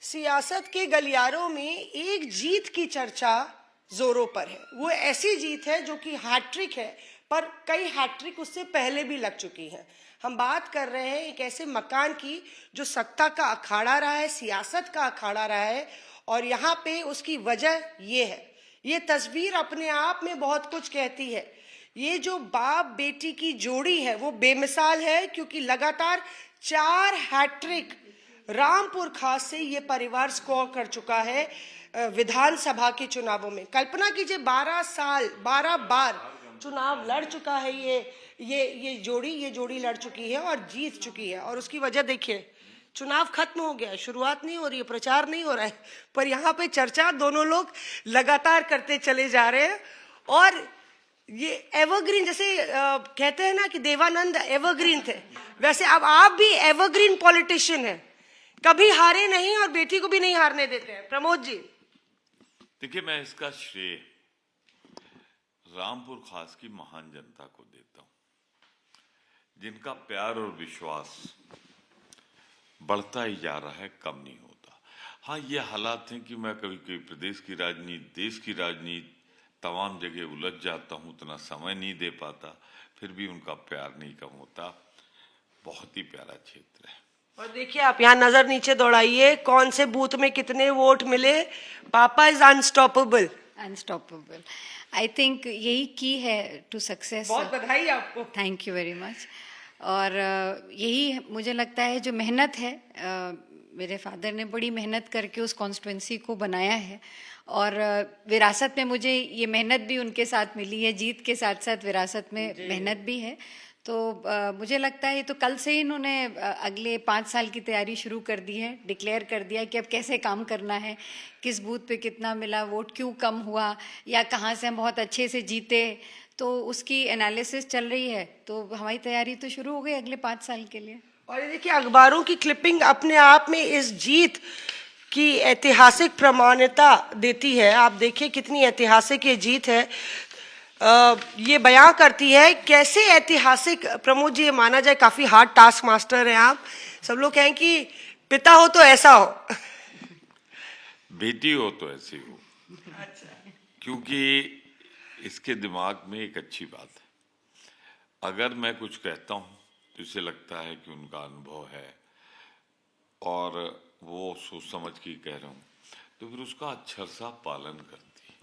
सियासत के गलियारों में एक जीत की चर्चा जोरों पर है। वो ऐसी जीत है जो कि हैट्रिक है, पर कई हैट्रिक उससे पहले भी लग चुकी है। हम बात कर रहे हैं एक ऐसे मकान की जो सत्ता का अखाड़ा रहा है, सियासत का अखाड़ा रहा है, और यहाँ पे उसकी वजह ये है। ये तस्वीर अपने आप में बहुत कुछ कहती है। ये जो बाप बेटी की जोड़ी है वो बेमिसाल है, क्योंकि लगातार 4 हैट्रिक रामपुर खास से ये परिवार स्कोर कर चुका है विधानसभा के चुनावों में। कल्पना कीजिए, 12 बार चुनाव लड़ चुका है ये जोड़ी लड़ चुकी है और जीत चुकी है। और उसकी वजह देखिए, चुनाव खत्म हो गया है, शुरुआत नहीं हो रही है, प्रचार नहीं हो रहा है, पर यहाँ पे चर्चा दोनों लोग लगातार करते चले जा रहे हैं। और ये एवरग्रीन, जैसे कहते हैं ना कि देवानंद एवरग्रीन थे, वैसे अब आप भी एवरग्रीन पॉलिटिशियन हैं, कभी हारे नहीं और बेटी को भी नहीं हारने देते हैं। प्रमोद जी, देखिए, मैं इसका श्रेय रामपुर खास की महान जनता को देता हूं, जिनका प्यार और विश्वास बढ़ता ही जा रहा है, कम नहीं होता। हाँ, ये हालात हैं कि मैं कभी कभी प्रदेश की राजनीति, देश की राजनीति, तमाम जगह उलझ जाता हूं, उतना समय नहीं दे पाता, फिर भी उनका प्यार नहीं कम होता। बहुत ही प्यारा क्षेत्र है। और देखिए, आप यहाँ नजर नीचे दौड़ाइए, कौन से बूथ में कितने वोट मिले। पापा इज अनस्टॉपेबल। आई थिंक यही की है टू सक्सेस। बहुत बधाई आपको। Thank you very much. और यही मुझे लगता है जो मेहनत है, मेरे फादर ने बड़ी मेहनत करके उस कॉन्स्टिट्यूंसी को बनाया है, और विरासत में मुझे ये मेहनत भी उनके साथ मिली है, जीत के साथ साथ विरासत में मेहनत भी है। तो मुझे लगता है, तो कल से ही इन्होंने अगले 5 साल की तैयारी शुरू कर दी है, डिक्लेयर कर दिया है कि अब कैसे काम करना है, किस बूथ पे कितना मिला वोट, क्यों कम हुआ, या कहाँ से हम बहुत अच्छे से जीते, तो उसकी एनालिसिस चल रही है। तो हमारी तैयारी तो शुरू हो गई अगले 5 साल के लिए। और ये देखिए, अखबारों की क्लिपिंग अपने आप में इस जीत की ऐतिहासिक प्रमाणिकता देती है। आप देखिए कितनी ऐतिहासिक ये जीत है। ये बयां करती है कैसे ऐतिहासिक। प्रमोद जी, ये माना जाए काफी हार्ड टास्क मास्टर हैं आप। सब लोग कहें कि पिता हो तो ऐसा हो, बेटी हो तो ऐसी हो। अच्छा। क्योंकि इसके दिमाग में एक अच्छी बात है, अगर मैं कुछ कहता हूं तो इसे लगता है कि उनका अनुभव है और वो सोच समझ के कह रहा हूं, तो फिर उसका अच्छा सा पालन करती है।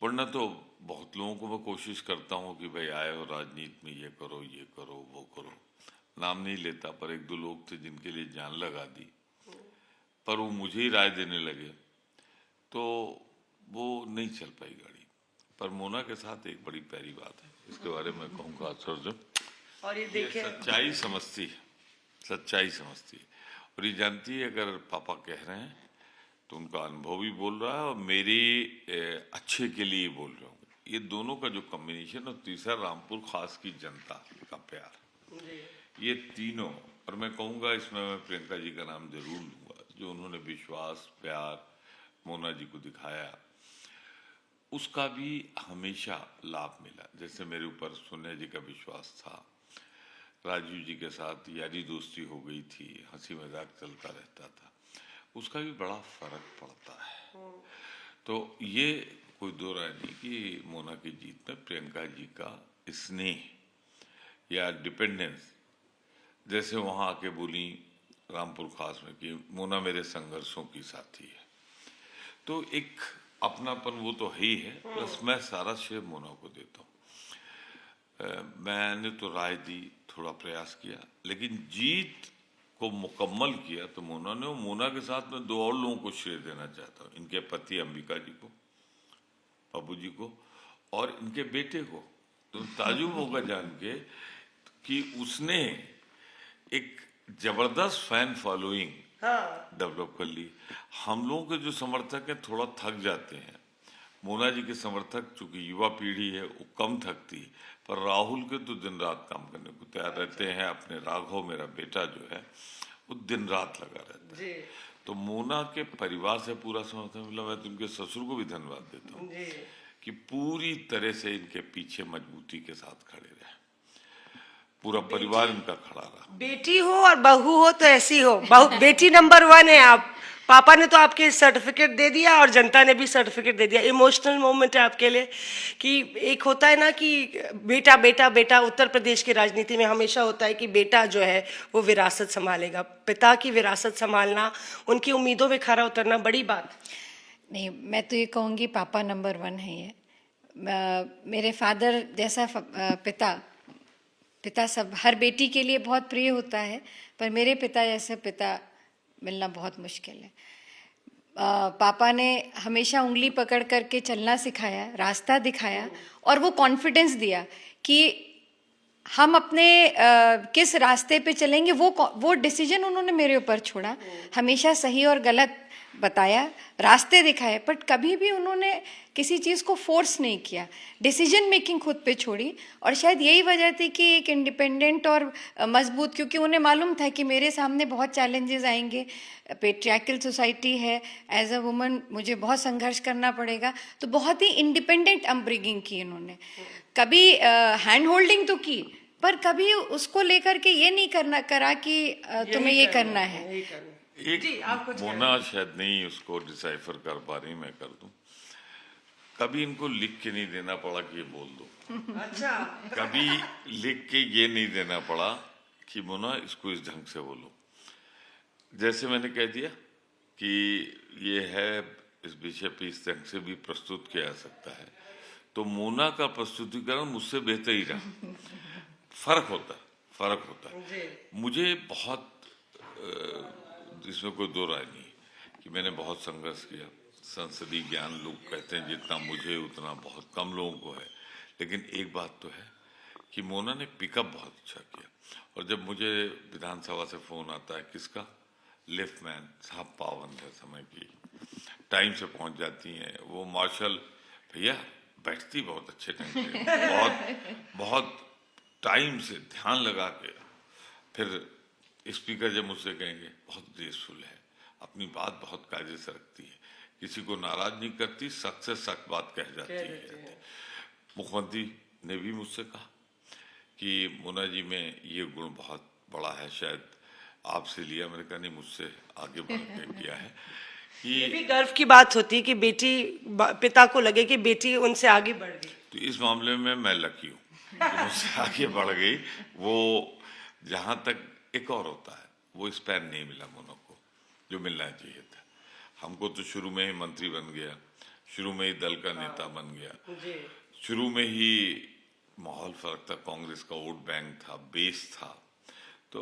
वरना तो बहुत लोगों को मैं कोशिश करता हूं कि भाई आए हो राजनीति में, ये करो वो करो, नाम नहीं लेता, पर 1-2 लोग थे जिनके लिए जान लगा दी, पर वो मुझे ही राय देने लगे, तो वो नहीं चल पाई गाड़ी। पर मोना के साथ एक बड़ी प्यारी बात है, इसके बारे में कहूँगा सर। और ये देखिए, सच्चाई समझती है और ये जानती है अगर पापा कह रहे हैं तो उनका अनुभव भी बोल रहा है और मेरे अच्छे के लिए बोल रहा हूँ। ये दोनों का जो कॉम्बिनेशन, और तीसरा रामपुर खास की जनता का प्यार, ये तीनों। और मैं कहूँगा इसमें मैं प्रियंका जी का नाम जरूर लूँगा, जो उन्होंने विश्वास, प्यार मोना जी को दिखाया, उसका भी हमेशा लाभ मिला। जैसे मेरे ऊपर सोनिया जी का विश्वास था, राजीव जी के साथ यारी दोस्ती हो गई थी, हंसी मजाक चलता रहता था, उसका भी बड़ा फर्क पड़ता है। तो ये कोई दो राय नहीं कि मोना की जीत में प्रियंका जी का स्नेह या डिपेंडेंस, जैसे वहां आके बोली रामपुर खास में कि मोना मेरे संघर्षों की साथी है, तो एक अपनापन वो तो है ही है। प्लस मैं सारा श्रेय मोना को देता हूँ। मैंने तो राय दी, थोड़ा प्रयास किया, लेकिन जीत को मुकम्मल किया तो मोना ने। मोना के साथ मैं 2 और लोगों को श्रेय देना चाहता हूँ, इनके पति अंबिका जी को, बाबू जी को, और इनके बेटे को। तो ताजुब होगा जान के कि उसने एक जबरदस्त फैन फॉलोइंग डेवलप कर ली। हम लोगों के जो समर्थक हैं थोड़ा थक जाते हैं, मोना जी के समर्थक चूंकि युवा पीढ़ी है वो कम थकती, पर राहुल के तो दिन रात काम करने को तैयार रहते हैं। अपने राघव मेरा बेटा जो है वो दिन रात लगा रहता है। तो मोना के परिवार से पूरा समर्थन मिला। मैं तो उनके ससुर को भी धन्यवाद देता हूँ कि पूरी तरह से इनके पीछे मजबूती के साथ खड़े रहे। पूरा परिवार इनका खड़ा रहा। बेटी हो और बहू हो तो ऐसी हो, बहू बेटी नंबर 1 है आप। पापा ने तो आपके सर्टिफिकेट दे दिया और जनता ने भी सर्टिफिकेट दे दिया। इमोशनल मोमेंट है आपके लिए कि एक होता है ना कि बेटा बेटा बेटा, उत्तर प्रदेश की राजनीति में हमेशा होता है कि बेटा जो है वो विरासत संभालेगा। पिता की विरासत संभालना, उनकी उम्मीदों में खरा उतरना बड़ी बात। नहीं, मैं तो ये कहूँगी पापा नंबर 1 है ये। मेरे फादर जैसा पिता सब हर बेटी के लिए बहुत प्रिय होता है, पर मेरे पिता जैसे पिता मिलना बहुत मुश्किल है। पापा ने हमेशा उंगली पकड़ करके चलना सिखाया, रास्ता दिखाया और वो कॉन्फिडेंस दिया कि हम अपने किस रास्ते पे चलेंगे वो डिसीजन उन्होंने मेरे ऊपर छोड़ा। हमेशा सही और गलत बताया, रास्ते दिखाए, बट कभी भी उन्होंने किसी चीज़ को फोर्स नहीं किया। डिसीजन मेकिंग खुद पे छोड़ी और शायद यही वजह थी कि एक इंडिपेंडेंट और मजबूत, क्योंकि उन्हें मालूम था कि मेरे सामने बहुत चैलेंजेस आएंगे, पेट्रियार्कल सोसाइटी है, एज अ वुमन मुझे बहुत संघर्ष करना पड़ेगा, तो बहुत ही इंडिपेंडेंट अपब्रिंगिंग की इन्होंने। कभी हैंड होल्डिंग तो की, पर कभी उसको लेकर के ये नहीं करा कि तुम्हें ये करना है। एक मोना शायद नहीं उसको डिसाइफर कर पा रही, मैं कर दूं। कभी इनको लिख के नहीं देना पड़ा कि ये बोल दो। अच्छा। कभी लिख के ये नहीं देना पड़ा कि मोना इसको इस ढंग से बोलो। जैसे मैंने कह दिया कि ये है, इस विषय पे इस ढंग से भी प्रस्तुत किया जा सकता है, तो मोना का प्रस्तुतिकरण मुझसे बेहतर ही रहा। फर्क होता है। मुझे बहुत इसमें कोई दो राय नहीं कि मैंने बहुत संघर्ष किया। संसदीय ज्ञान लोग कहते हैं जितना मुझे उतना बहुत कम लोगों को है, लेकिन एक बात तो है कि मोना ने पिकअप बहुत अच्छा किया। और जब मुझे विधानसभा से फोन आता है, किसका, लिफ्ट मैन साहब, पाबंद है समय की, टाइम से पहुंच जाती हैं, वो मार्शल भैया बैठती बहुत अच्छे ढंग से, बहुत टाइम से ध्यान लगा के। फिर स्पीकर जब मुझसे कहेंगे बहुत ग्रेसफुल है, अपनी बात बहुत कायदे से रखती है, किसी को नाराज नहीं करती, सख्त से सख्त बात कह जाती है। मुख्यमंत्री ने भी मुझसे कहा कि मोना जी में ये गुण बहुत बड़ा है, शायद आपसे लिया। मैंने कहा नहीं, मुझसे आगे बढ़ के किया है। ये भी गर्व की बात होती है कि बेटी, पिता को लगे कि बेटी उनसे आगे बढ़ गई। तो इस मामले में मैं लकी हूँ कि मुझसे आगे बढ़ गई। वो जहां तक एक और होता है, वो स्पैन नहीं मिला मोना को जो मिलना चाहिए था। हमको तो शुरू में ही मंत्री बन गया, शुरू में ही दल का नेता बन गया, शुरू में ही माहौल फर्क था, कांग्रेस का वोट बैंक था, बेस था। तो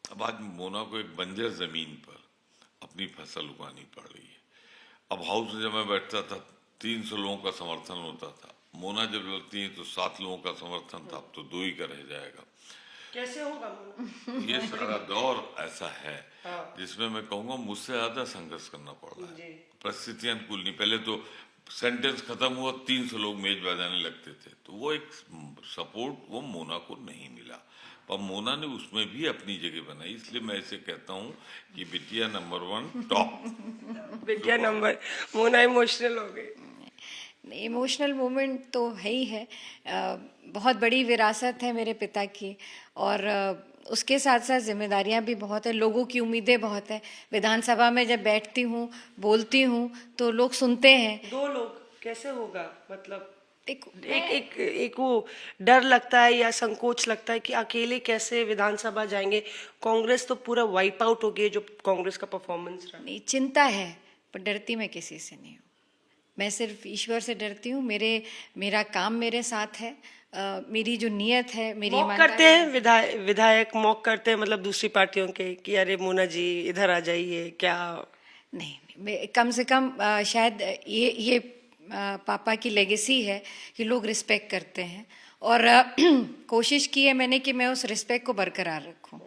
अब आज मोना को एक बंजर जमीन पर अपनी फसल उगानी पड़ रही है। अब हाउस में जब मैं बैठता था 300 लोगों का समर्थन होता था, मोना जब लड़ती है तो 7 लोगों का समर्थन था, अब तो 2 ही का रह जाएगा। कैसे होगा मोना? ये सारा दौर ऐसा है जिसमें मैं कहूँगा मुझसे ज्यादा संघर्ष करना पड़ रहा है। परिस्थितियां अनुकूल नहीं। पहले तो सेंटेंस खत्म हुआ 300 लोग मेज बजाने लगते थे, तो वो एक सपोर्ट वो मोना को नहीं मिला, पर मोना ने उसमें भी अपनी जगह बनाई। इसलिए मैं इसे कहता हूँ कि बिटिया नंबर 1 टॉप। बिटिया नंबर, मोना इमोशनल हो गई। इमोशनल मोमेंट तो है ही है। बहुत बड़ी विरासत है मेरे पिता की, और उसके साथ साथ जिम्मेदारियां भी बहुत है, लोगों की उम्मीदें बहुत है। विधानसभा में जब बैठती हूँ, बोलती हूँ, तो लोग सुनते हैं। 2 लोग कैसे होगा? मतलब एक एक वो डर लगता है या संकोच लगता है कि अकेले कैसे विधानसभा जाएंगे? कांग्रेस तो पूरा वाइप आउट हो गई, जो कांग्रेस का परफॉर्मेंस रहा। नहीं, चिंता है, पर डरती मैं किसी से नहीं हूँ। मैं सिर्फ ईश्वर से डरती हूँ। मेरा काम मेरे साथ है, मेरी जो नीयत है, मेरी मॉक करते हैं विधायक मॉक करते हैं, मतलब दूसरी पार्टियों के, कि अरे मोना जी इधर आ जाइए क्या? नहीं, कम से कम शायद ये पापा की लेगेसी है कि लोग रिस्पेक्ट करते हैं, और कोशिश की है मैंने कि मैं उस रिस्पेक्ट को बरकरार रखूं।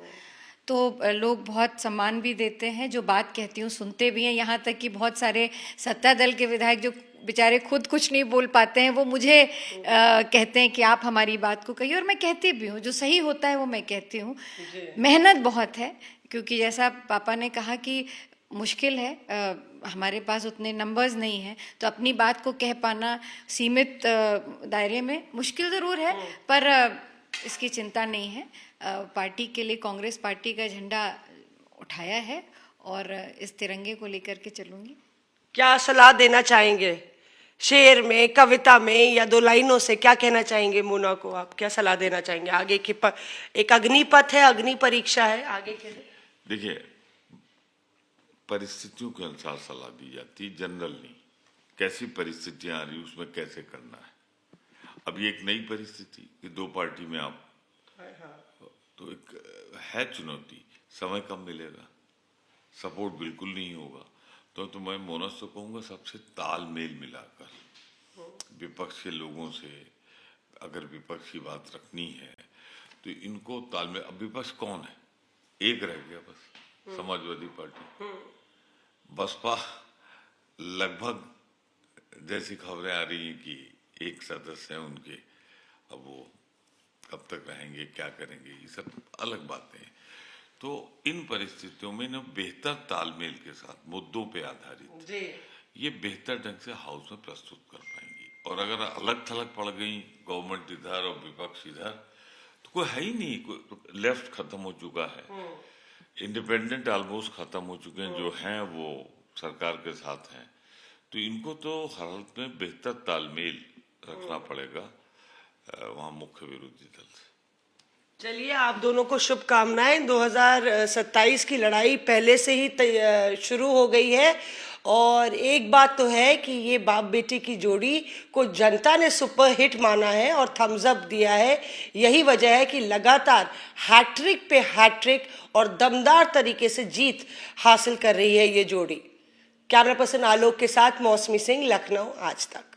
तो लोग बहुत सम्मान भी देते हैं, जो बात कहती हूँ सुनते भी हैं। यहाँ तक कि बहुत सारे सत्ता दल के विधायक जो बेचारे खुद कुछ नहीं बोल पाते हैं, वो मुझे कहते हैं कि आप हमारी बात को कहिए, और मैं कहती भी हूँ, जो सही होता है वो मैं कहती हूँ। मेहनत बहुत है, क्योंकि जैसा पापा ने कहा कि मुश्किल है, हमारे पास उतने नंबर्स नहीं हैं, तो अपनी बात को कह पाना सीमित दायरे में मुश्किल ज़रूर है, पर इसकी चिंता नहीं है। पार्टी के लिए कांग्रेस पार्टी का झंडा उठाया है और इस तिरंगे को लेकर के चलूंगी। क्या सलाह देना चाहेंगे? शेर में, कविता में या 2 लाइनों से क्या कहना चाहेंगे मोना को? आप क्या सलाह देना चाहेंगे आगे की एक अग्निपथ है, अग्नि परीक्षा है आगे के लिए? देखिए, परिस्थितियों के अनुसार सलाह दी जाती है, जनरल नहीं। कैसी परिस्थितियां आ रही उसमें कैसे करना है। अभी एक नई परिस्थिति कि 2 पार्टी में आप, तो एक है चुनौती, समय कम मिलेगा, सपोर्ट बिल्कुल नहीं होगा। तो मैं मोना से कहूँगा सबसे तालमेल मिलाकर विपक्ष के लोगों से, अगर विपक्ष की बात रखनी है तो इनको तालमेल। अब विपक्ष कौन है? एक रह गया बस, समाजवादी पार्टी। बसपा लगभग, जैसी खबरें आ रही हैं कि एक सदस्य हैं उनके, अब वो कब तक रहेंगे, क्या करेंगे, ये सब अलग बातें हैं। तो इन परिस्थितियों में ना बेहतर तालमेल के साथ मुद्दों पे आधारित ये बेहतर ढंग से हाउस में प्रस्तुत कर पाएंगी। और अगर अलग थलग पड़ गई, गवर्नमेंट इधर और विपक्ष इधर, तो कोई है ही नहीं। कोई लेफ्ट खत्म हो चुका है, इंडिपेंडेंट ऑलमोस्ट खत्म हो चुके हैं, जो हैं वो सरकार के साथ हैं। तो इनको तो हर हालत में बेहतर तालमेल रखना पड़ेगा वहाँ मुख्य विरोधी दल से। चलिए, आप दोनों को शुभकामनाएं। 2027 की लड़ाई पहले से ही शुरू हो गई है और एक बात तो है कि ये बाप बेटी की जोड़ी को जनता ने सुपर हिट माना है और थम्स अप दिया है। यही वजह है कि लगातार हैट्रिक पे हैट्रिक और दमदार तरीके से जीत हासिल कर रही है ये जोड़ी। कैमरा पर्सन आलोक के साथ मौसमी सिंह, लखनऊ आज तक।